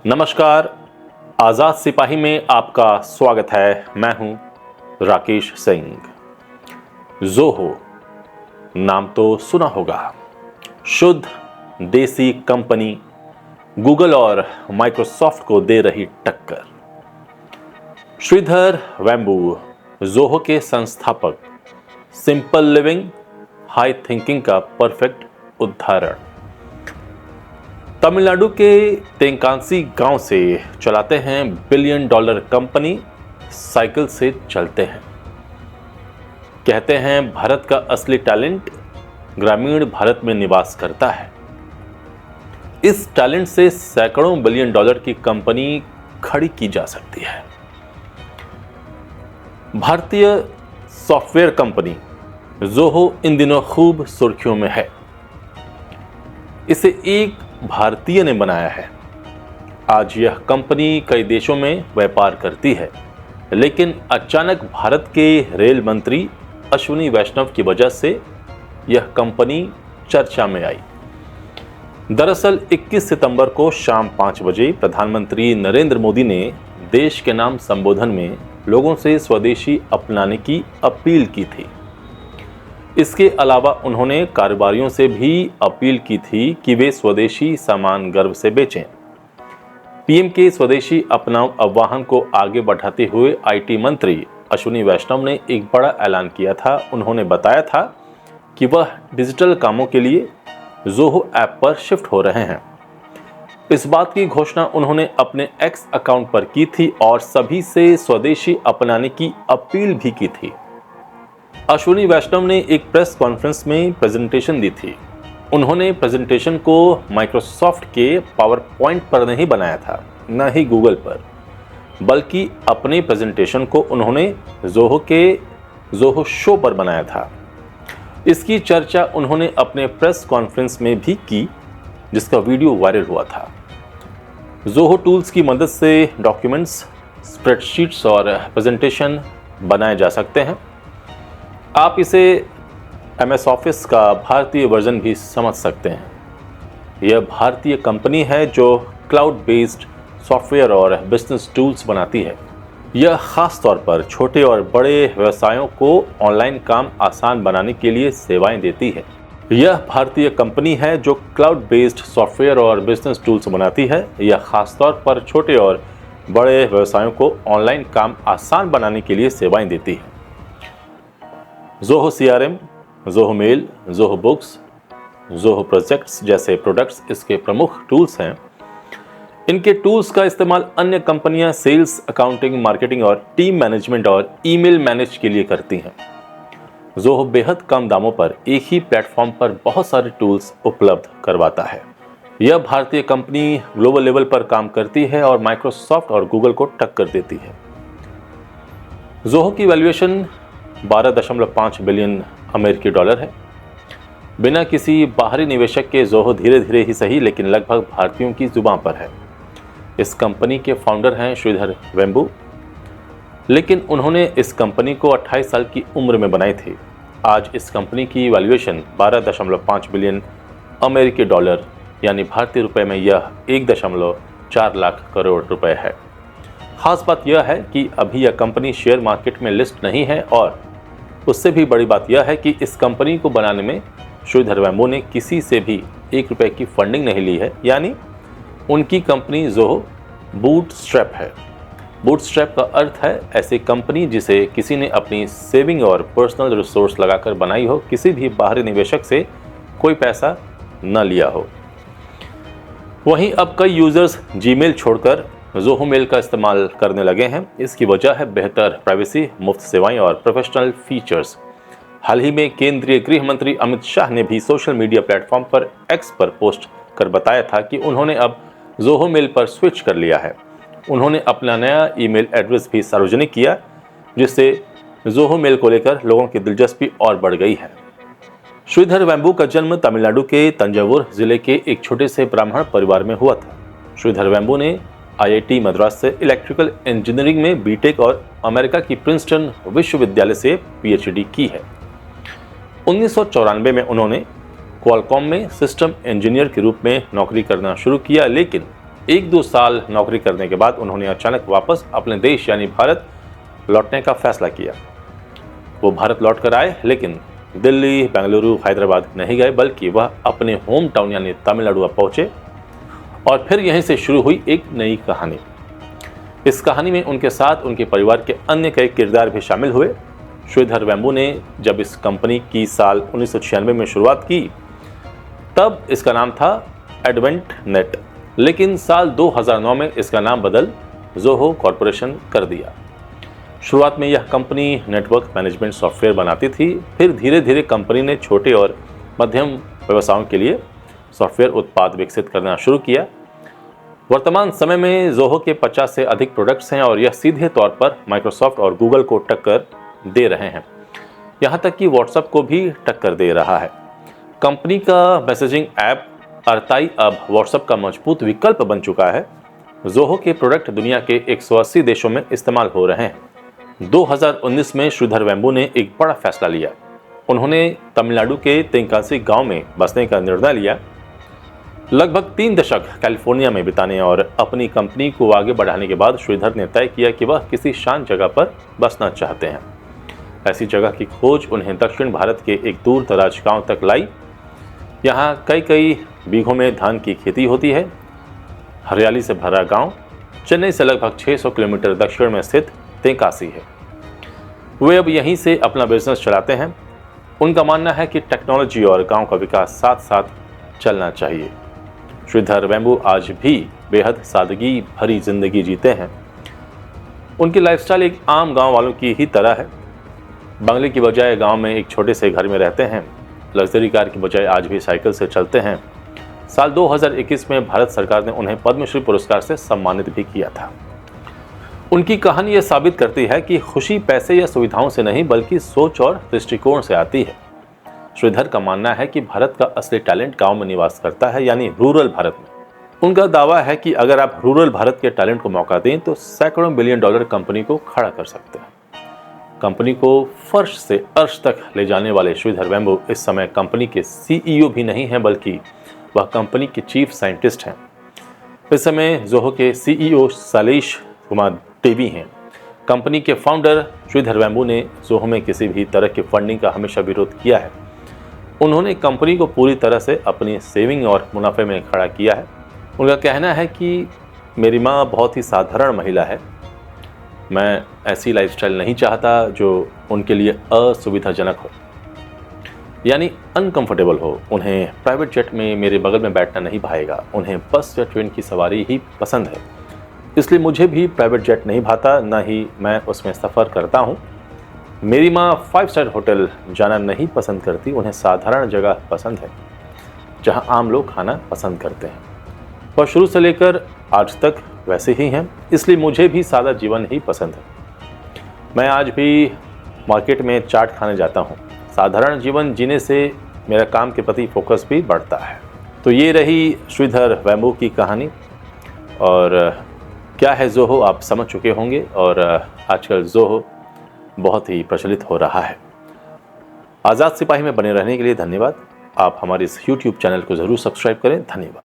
नमस्कार, आज़ाद सिपाही में आपका स्वागत है। मैं हूं राकेश सिंह। ज़ोहो नाम तो सुना होगा। शुद्ध देसी कंपनी गूगल और माइक्रोसॉफ्ट को दे रही टक्कर। श्रीधर वेम्बू ज़ोहो के संस्थापक, सिंपल लिविंग हाई थिंकिंग का परफेक्ट उदाहरण। तमिलनाडु के तेंकांसी गांव से चलाते हैं $1 बिलियन कंपनी, साइकिल से चलते हैं। कहते हैं भारत का असली टैलेंट ग्रामीण भारत में निवास करता है। इस टैलेंट से सैकड़ों $बिलियन की कंपनी खड़ी की जा सकती है। भारतीय सॉफ्टवेयर कंपनी ज़ोहो इन दिनों खूब सुर्खियों में है। इसे एक भारतीय ने बनाया है। आज यह कंपनी कई देशों में व्यापार करती है, लेकिन अचानक भारत के रेल मंत्री अश्विनी वैष्णव की वजह से यह कंपनी चर्चा में आई। दरअसल 21 सितंबर को शाम 5 बजे प्रधानमंत्री नरेंद्र मोदी ने देश के नाम संबोधन में लोगों से स्वदेशी अपनाने की अपील की थी। इसके अलावा उन्होंने कारोबारियों से भी अपील की थी कि वे स्वदेशी सामान गर्व से बेचें। पीएम के स्वदेशी अपनाओ आह्वान को आगे बढ़ाते हुए आईटी मंत्री अश्विनी वैष्णव ने एक बड़ा ऐलान किया था। उन्होंने बताया था कि वह डिजिटल कामों के लिए ज़ोहो ऐप पर शिफ्ट हो रहे हैं। इस बात की घोषणा उन्होंने अपने एक्स अकाउंट पर की थी और सभी से स्वदेशी अपनाने की अपील भी की थी। अश्विनी वैष्णव ने एक प्रेस कॉन्फ्रेंस में प्रेजेंटेशन दी थी। उन्होंने प्रेजेंटेशन को माइक्रोसॉफ्ट के पावर पॉइंट पर नहीं बनाया था, न ही गूगल पर, बल्कि अपने प्रेजेंटेशन को उन्होंने ज़ोहो के ज़ोहो शो पर बनाया था। इसकी चर्चा उन्होंने अपने प्रेस कॉन्फ्रेंस में भी की, जिसका वीडियो वायरल हुआ था। ज़ोहो टूल्स की मदद से डॉक्यूमेंट्स, स्प्रेडशीट्स और प्रेजेंटेशन बनाए जा सकते हैं। आप इसे MS ऑफिस का भारतीय वर्जन भी समझ सकते हैं। यह भारतीय कंपनी है जो क्लाउड बेस्ड सॉफ्टवेयर और बिजनेस टूल्स बनाती है। यह खास तौर पर छोटे और बड़े व्यवसायों को ऑनलाइन काम आसान बनाने के लिए सेवाएं देती है। यह भारतीय कंपनी है जो क्लाउड बेस्ड सॉफ्टवेयर और बिजनेस टूल्स बनाती है। यह खास तौर पर छोटे और बड़े व्यवसायों को ऑनलाइन काम आसान बनाने के लिए सेवाएं देती है। Zoho CRM, Zoho mail, Zoho books, Zoho projects जैसे प्रोडक्ट्स इसके प्रमुख टूल्स हैं। इनके टूल्स का इस्तेमाल अन्य कंपनियां सेल्स, अकाउंटिंग, मार्केटिंग और टीम मैनेजमेंट और ईमेल मैनेज के लिए करती हैं। ज़ोहो बेहद कम दामों पर एक ही प्लेटफॉर्म पर बहुत सारे टूल्स उपलब्ध करवाता है। यह भारतीय कंपनी ग्लोबल लेवल पर काम करती है और माइक्रोसॉफ्ट और गूगल को टक्कर देती है। ज़ोहो की वैल्यूएशन $12.5 बिलियन है। बिना किसी बाहरी निवेशक के ज़ोहो धीरे धीरे ही सही, लेकिन लगभग भारतीयों की जुबान पर है। इस कंपनी के फाउंडर हैं श्रीधर वेम्बू, लेकिन उन्होंने इस कंपनी को 28 साल की उम्र में बनाई थी। आज इस कंपनी की वैल्यूएशन $12.5 बिलियन यानी भारतीय रुपए में यह 1.4 लाख करोड़ रुपए है। खास बात यह है कि अभी यह कंपनी शेयर मार्केट में लिस्ट नहीं है और उससे भी बड़ी बात यह है कि इस कंपनी को बनाने में श्रीधर वेम्बू ने किसी से भी ₹1 की फंडिंग नहीं ली है, यानी उनकी कंपनी ज़ोहो बूटस्ट्रैप है। बूटस्ट्रैप का अर्थ है ऐसी कंपनी जिसे किसी ने अपनी सेविंग और पर्सनल रिसोर्स लगाकर बनाई हो, किसी भी बाहरी निवेशक से कोई पैसा न लिया हो। वहीं अब कई यूजर्स जीमेल छोड़कर ज़ोहो मेल का इस्तेमाल करने लगे हैं। इसकी वजह है बेहतर प्राइवेसी, मुफ्त सेवाएं और प्रोफेशनल फीचर्स। हाल ही में केंद्रीय गृह मंत्री अमित शाह ने भी सोशल मीडिया प्लेटफॉर्म पर एक्स पर पोस्ट कर बताया था कि उन्होंने अब ज़ोहो मेल पर स्विच कर लिया है। उन्होंने अपना नया ईमेल एड्रेस भी सार्वजनिक किया, जिससे ज़ोहो मेल को लेकर लोगों की दिलचस्पी और बढ़ गई है। श्रीधर वेम्बू का जन्म तमिलनाडु के तंजावुर जिले के एक छोटे से ब्राह्मण परिवार में हुआ था। श्रीधर वेम्बू ने IIT मद्रास से इलेक्ट्रिकल इंजीनियरिंग में बीटेक और अमेरिका की प्रिंसटन विश्वविद्यालय से PhD की है। 1994 में उन्होंने क्वालकॉम में सिस्टम इंजीनियर के रूप में नौकरी करना शुरू किया, लेकिन 1-2 साल नौकरी करने के बाद उन्होंने अचानक वापस अपने देश यानी भारत लौटने का फैसला किया। वो भारत लौट कर आए, लेकिन दिल्ली, बेंगलुरु, हैदराबाद नहीं गए, बल्कि वह अपने होम टाउन यानी तमिलनाडु पहुंचे और फिर यहीं से शुरू हुई एक नई कहानी। इस कहानी में उनके साथ उनके परिवार के अन्य कई किरदार भी शामिल हुए। श्रीधर वेंबू ने जब इस कंपनी की साल 1996 में शुरुआत की, तब इसका नाम था एडवेंट नेट, लेकिन साल 2009 में इसका नाम बदल जोहो कॉरपोरेशन कर दिया। शुरुआत में यह कंपनी नेटवर्क मैनेजमेंट सॉफ्टवेयर बनाती थी, फिर धीरे धीरे कंपनी ने छोटे और मध्यम व्यवसायों के लिए सॉफ्टवेयर उत्पाद विकसित करना शुरू किया। वर्तमान समय में जोहो के 50 से अधिक प्रोडक्ट्स हैं और यह सीधे तौर पर माइक्रोसॉफ्ट और गूगल को टक्कर दे रहे हैं। यहाँ तक कि व्हाट्सएप को भी टक्कर दे रहा है। कंपनी का मैसेजिंग ऐप अरताई अब व्हाट्सएप का मजबूत विकल्प बन चुका है। जोहो के प्रोडक्ट दुनिया के 180 देशों में इस्तेमाल हो रहे हैं। 2019 में श्रीधर वेंबू ने एक बड़ा फैसला लिया। उन्होंने तमिलनाडु के तेंकासी गांव में बसने का निर्णय लिया। लगभग 3 दशक कैलिफोर्निया में बिताने और अपनी कंपनी को आगे बढ़ाने के बाद श्रीधर ने तय किया कि वह किसी शांत जगह पर बसना चाहते हैं। ऐसी जगह की खोज उन्हें दक्षिण भारत के एक दूर दराज गाँव तक लाई। यहाँ कई बीघों में धान की खेती होती है। हरियाली से भरा गांव चेन्नई से लगभग 600 किलोमीटर दक्षिण में स्थित तेंकासी है। वे अब यहीं से अपना बिजनेस चलाते हैं। उनका मानना है कि टेक्नोलॉजी और गांव का विकास साथ साथ चलना चाहिए। श्रीधर वेंबू आज भी बेहद सादगी भरी जिंदगी जीते हैं। उनकी लाइफस्टाइल एक आम गांव वालों की ही तरह है। बंगले की बजाय गांव में एक छोटे से घर में रहते हैं। लग्जरी कार की बजाय आज भी साइकिल से चलते हैं। साल 2021 में भारत सरकार ने उन्हें पद्मश्री पुरस्कार से सम्मानित भी किया था। उनकी कहानी यह साबित करती है कि खुशी पैसे या सुविधाओं से नहीं, बल्कि सोच और दृष्टिकोण से आती है। श्रीधर का मानना है कि भारत का असली टैलेंट गांव में निवास करता है, यानी रूरल भारत में। उनका दावा है कि अगर आप रूरल भारत के टैलेंट को मौका दें तो सैकड़ों बिलियन डॉलर कंपनी को खड़ा कर सकते हैं। कंपनी को फर्श से अर्श तक ले जाने वाले श्रीधर वेंबू इस समय कंपनी के सीईओ भी नहीं हैं, बल्कि वह कंपनी के चीफ साइंटिस्ट हैं। इस समय जोहो के सीईओ शैलेश कुमार टेवी हैं। कंपनी के फाउंडर श्रीधर वेंबू ने जोहो में किसी भी तरह की फंडिंग का हमेशा विरोध किया है। उन्होंने कंपनी को पूरी तरह से अपनी सेविंग और मुनाफे में खड़ा किया है। उनका कहना है कि मेरी माँ बहुत ही साधारण महिला है। मैं ऐसी लाइफस्टाइल नहीं चाहता जो उनके लिए असुविधाजनक हो, यानी अनकंफर्टेबल हो। उन्हें प्राइवेट जेट में मेरे बगल में बैठना नहीं भाएगा। उन्हें बस या ट्रेन की सवारी ही पसंद है। इसलिए मुझे भी प्राइवेट जेट नहीं भाता, न ही मैं उसमें सफ़र करता हूँ। मेरी माँ 5 स्टार होटल जाना नहीं पसंद करती। उन्हें साधारण जगह पसंद है जहाँ आम लोग खाना पसंद करते हैं। वह शुरू से लेकर आज तक वैसे ही हैं, इसलिए मुझे भी सादा जीवन ही पसंद है। मैं आज भी मार्केट में चाट खाने जाता हूँ। साधारण जीवन जीने से मेरा काम के प्रति फोकस भी बढ़ता है। तो ये रही श्रीधर वेंबू की कहानी। और क्या है जोहो आप समझ चुके होंगे। और आजकल जोहो बहुत ही प्रचलित हो रहा है। आज़ाद सिपाही में बने रहने के लिए धन्यवाद। आप हमारे इस YouTube चैनल को ज़रूर सब्सक्राइब करें। धन्यवाद।